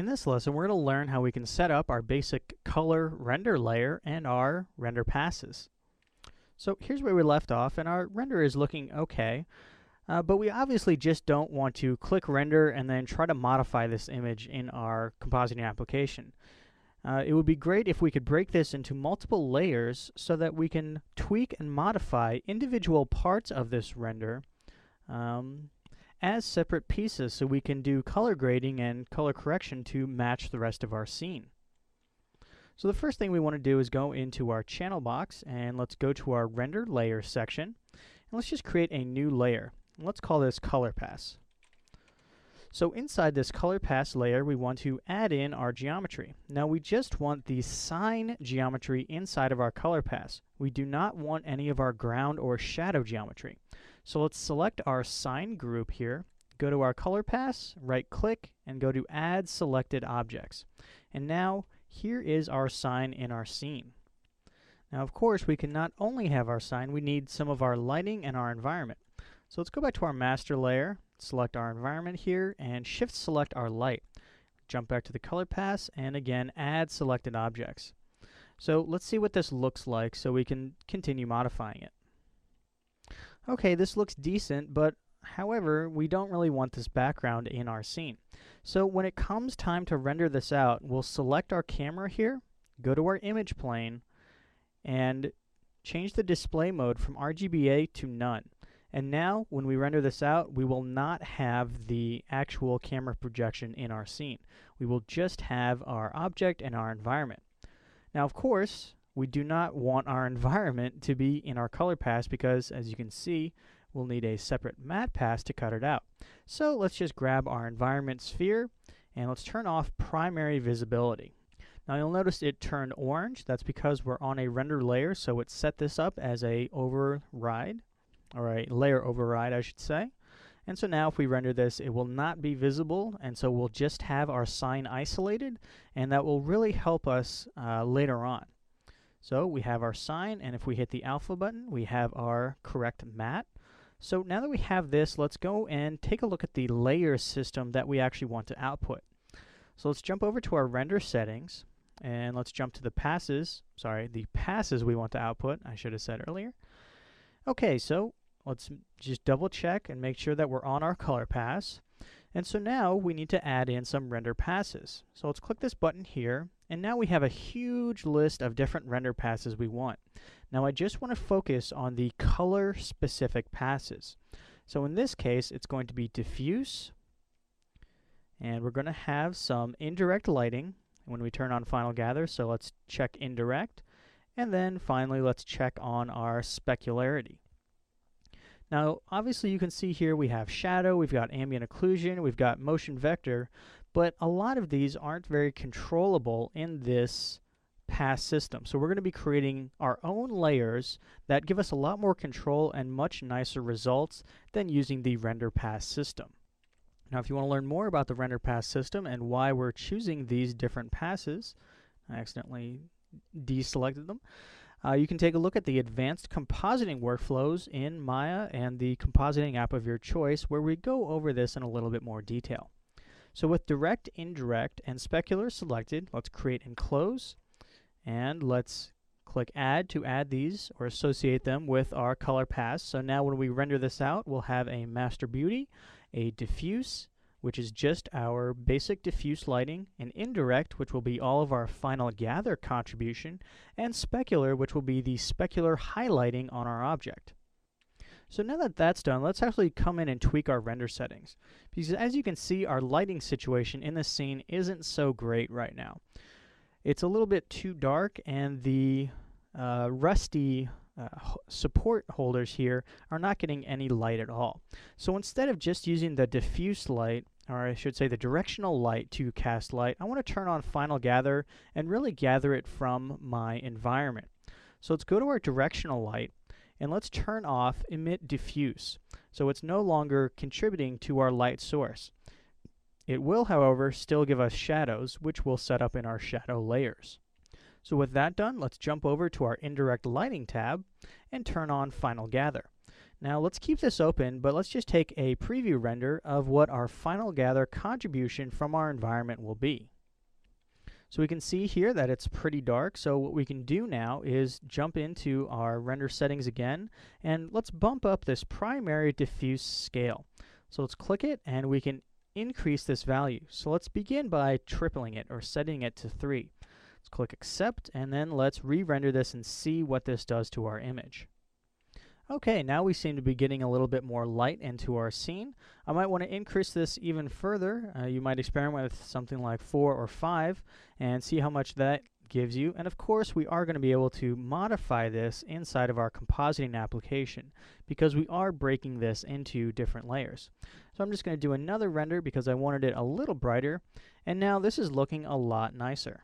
In this lesson, we're going to learn how we can set up our basic color render layer and our render passes. So here's where we left off, and our render is looking okay, but we obviously just don't want to click render and then try to modify this image in our compositing application. It would be great if we could break this into multiple layers so that we can tweak and modify individual parts of this render as separate pieces, so we can do color grading and color correction to match the rest of our scene. So the first thing we want to do is go into our channel box, and let's go to our render layer section, and let's just create a new layer. And let's call this color pass. So inside this color pass layer, we want to add in our geometry. Now we just want the sign geometry inside of our color pass. We do not want any of our ground or shadow geometry. So let's select our sign group here, go to our color pass, right click, and go to add selected objects. And now here is our sign in our scene. Now of course we can not only have our sign, we need some of our lighting and our environment. So let's go back to our master layer, select our environment here, and shift select our light. Jump back to the color pass, and again add selected objects. So let's see what this looks like so we can continue modifying it. Okay, this looks decent, but however, we don't really want this background in our scene. So when it comes time to render this out, we'll select our camera here, go to our image plane, and change the display mode from RGBA to none. And now, when we render this out, we will not have the actual camera projection in our scene. We will just have our object and our environment. Now, of course, we do not want our environment to be in our color pass because, as you can see, we'll need a separate matte pass to cut it out. So let's just grab our environment sphere, and let's turn off primary visibility. Now you'll notice it turned orange. That's because we're on a render layer, so it set this up as a override, or a layer override, I should say. And so now if we render this, it will not be visible, and so we'll just have our sign isolated, and that will really help us later on. So we have our sign, and if we hit the alpha button, we have our correct matte. So now that we have this, let's go and take a look at the layer system that we actually want to output. So let's jump over to our render settings, and let's jump to the passes we want to output, I should have said earlier. Okay, so let's just double check and make sure that we're on our color pass. And so now we need to add in some render passes. So let's click this button here, and now we have a huge list of different render passes we want. Now I just want to focus on the color specific passes. So in this case, it's going to be diffuse, and we're going to have some indirect lighting when we turn on Final Gather. So let's check indirect, and then finally let's check on our specularity. Now, obviously you can see here we have shadow, we've got ambient occlusion, we've got motion vector, but a lot of these aren't very controllable in this pass system. So we're going to be creating our own layers that give us a lot more control and much nicer results than using the render pass system. Now, if you want to learn more about the render pass system and why we're choosing these different passes, I accidentally deselected them. You can take a look at the advanced compositing workflows in Maya and the compositing app of your choice, where we go over this in a little bit more detail. So with direct, indirect, and specular selected, let's create and close, and let's click add to add these or associate them with our color pass. So now when we render this out, we'll have a master beauty, a diffuse, which is just our basic diffuse lighting, and indirect, which will be all of our final gather contribution, and specular, which will be the specular highlighting on our object. So now that that's done, let's actually come in and tweak our render settings. Because as you can see, our lighting situation in this scene isn't so great right now. It's a little bit too dark, and the rusty support holders here are not getting any light at all. So instead of just using the diffuse light, or I should say the directional light to cast light, I want to turn on Final Gather and really gather it from my environment. So let's go to our directional light, and let's turn off Emit Diffuse. So it's no longer contributing to our light source. It will, however, still give us shadows, which we'll set up in our shadow layers. So with that done, let's jump over to our Indirect Lighting tab and turn on Final Gather. Now let's keep this open, but let's just take a preview render of what our final gather contribution from our environment will be. So we can see here that it's pretty dark, so what we can do now is jump into our render settings again, and let's bump up this primary diffuse scale. So let's click it, and we can increase this value. So let's begin by tripling it, or setting it to 3. Let's click accept, and then let's re-render this and see what this does to our image. Okay, now we seem to be getting a little bit more light into our scene. I might want to increase this even further. You might experiment with something like 4 or 5 and see how much that gives you. And of course, we are going to be able to modify this inside of our compositing application because we are breaking this into different layers. So I'm just going to do another render because I wanted it a little brighter. And now this is looking a lot nicer.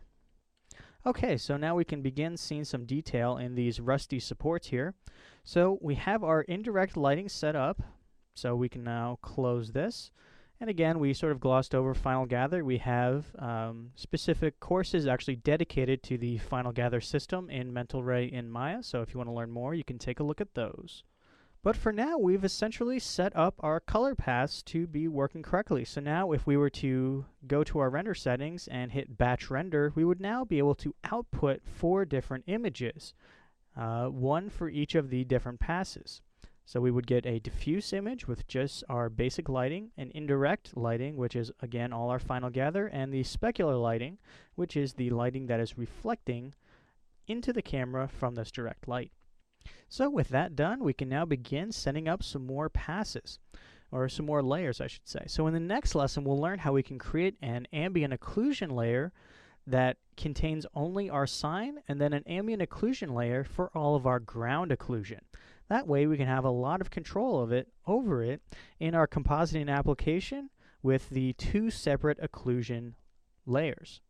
Okay, so now we can begin seeing some detail in these rusty supports here. So we have our indirect lighting set up, so we can now close this. And again, we sort of glossed over Final Gather. We have specific courses actually dedicated to the Final Gather system in Mental Ray in Maya, so if you want to learn more, you can take a look at those. But for now, we've essentially set up our color paths to be working correctly. So now if we were to go to our render settings and hit batch render, we would now be able to output 4 different images, one for each of the different passes. So we would get a diffuse image with just our basic lighting, an indirect lighting, which is again all our Final Gather, and the specular lighting, which is the lighting that is reflecting into the camera from this direct light. So with that done, we can now begin setting up some more passes, or some more layers, I should say. So in the next lesson, we'll learn how we can create an ambient occlusion layer that contains only our sign, and then an ambient occlusion layer for all of our ground occlusion. That way we can have a lot of control of it, over it, in our compositing application with the 2 separate occlusion layers.